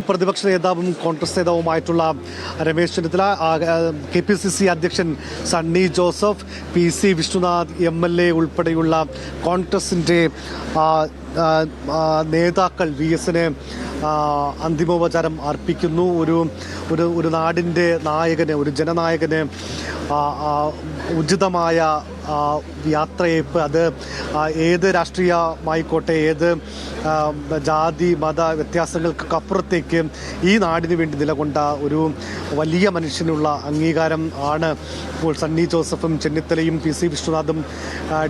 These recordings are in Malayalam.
പ്രതിപക്ഷ നേതാവും കോൺഗ്രസ് നേതാവുമായിട്ടുള്ള രമേശ് ചെന്നിത്തല, KPCC അധ്യക്ഷൻ സണ്ണി ജോസഫ്, PC വിഷ്ണുനാഥ് MLA ഉൾപ്പെടെയുള്ള കോൺഗ്രസിൻ്റെ നേതാക്കൾ VSന് അന്തിമോപചാരം അർപ്പിക്കുന്നു. ഒരു നാടിൻ്റെ നായകന്, ഒരു ജനനായകന് ഉചിതമായ യാത്രയയപ്പ്, അത് ഏത് രാഷ്ട്രീയമായിക്കോട്ടെ, ഏത് ജാതി മത വ്യത്യാസങ്ങൾക്കപ്പുറത്തേക്ക് ഈ നാടിന് വേണ്ടി നിലകൊണ്ട ഒരു വലിയ മനുഷ്യനുള്ള അംഗീകാരം ആണ് ഇപ്പോൾ സണ്ണി ജോസഫും ചെന്നിത്തലയും PC വിഷ്ണുനാഥും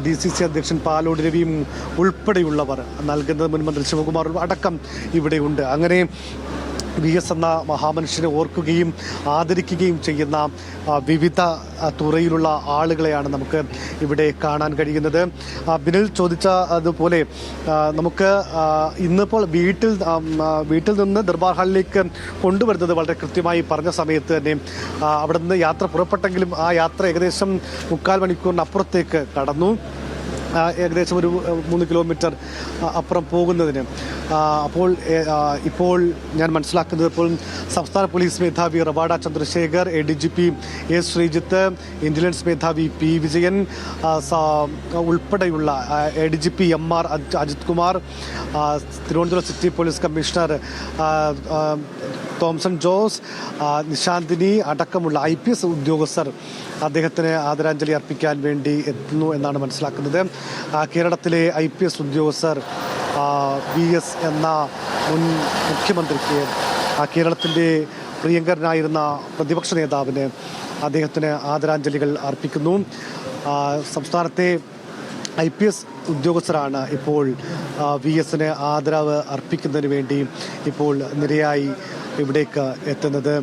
DCC അധ്യക്ഷൻ പാലോട് രവിയും ഉൾപ്പെടെയുള്ളവർ നൽകുന്നത്. മുൻ മന്ത്രി ശിവകുമാർ അടക്കം ഇവിടെയുണ്ട്. അങ്ങനെ VS എന്ന മഹാമനുഷ്യനെ ഓർക്കുകയും ആദരിക്കുകയും ചെയ്യുന്ന വിവിധ തുറയിലുള്ള ആളുകളെയാണ് നമുക്ക് ഇവിടെ കാണാൻ കഴിയുന്നത്. ബിനിൽ ചോദിച്ച അതുപോലെ നമുക്ക് ഇന്നിപ്പോൾ വീട്ടിൽ നിന്ന് ദർബാർ ഹാളിലേക്ക് കൊണ്ടുവരുന്നത് വളരെ കൃത്യമായി പറഞ്ഞ സമയത്ത് തന്നെ അവിടെ നിന്ന് യാത്ര പുറപ്പെട്ടെങ്കിലും ആ യാത്ര ഏകദേശം 3/4 മണിക്കൂറിനപ്പുറത്തേക്ക് കടന്നു. ഏകദേശം ഒരു 3 കിലോമീറ്റർ അപ്പുറം പോകുന്നതിന്. ഇപ്പോൾ ഞാൻ മനസ്സിലാക്കുന്നത്, ഇപ്പോൾ സംസ്ഥാന പോലീസ് മേധാവി Rawada Chandrasekhar, ADGP S Sreejith, intelligence മേധാവി P വിജയൻ ഉൾപ്പെടെയുള്ള ADGP MR Ajith Kumar, Thiruvananthapuram city police commissioner Thomson Jose, Nishanthini അടക്കമുള്ള IPS ഉദ്യോഗസ്ഥർ അദ്ദേഹത്തിന് ആദരാഞ്ജലി അർപ്പിക്കാൻ വേണ്ടി എത്തുന്നു എന്നാണ് മനസ്സിലാക്കുന്നത്. കേരളത്തിലെ IPS ഉദ്യോഗസ്ഥർ VS എന്ന മുൻ മുഖ്യമന്ത്രിക്ക്, കേരളത്തിൻ്റെ പ്രിയങ്കരനായിരുന്ന പ്രതിപക്ഷ നേതാവിന് അദ്ദേഹത്തിന് ആദരാഞ്ജലികൾ അർപ്പിക്കുന്നു. സംസ്ഥാനത്തെ IPS ഉദ്യോഗസ്ഥരാണ് ഇപ്പോൾ VSന് ആദരവ് അർപ്പിക്കുന്നതിന് വേണ്ടി ഇപ്പോൾ നിരയായി ഇവിടേക്ക് എത്തുന്നത്.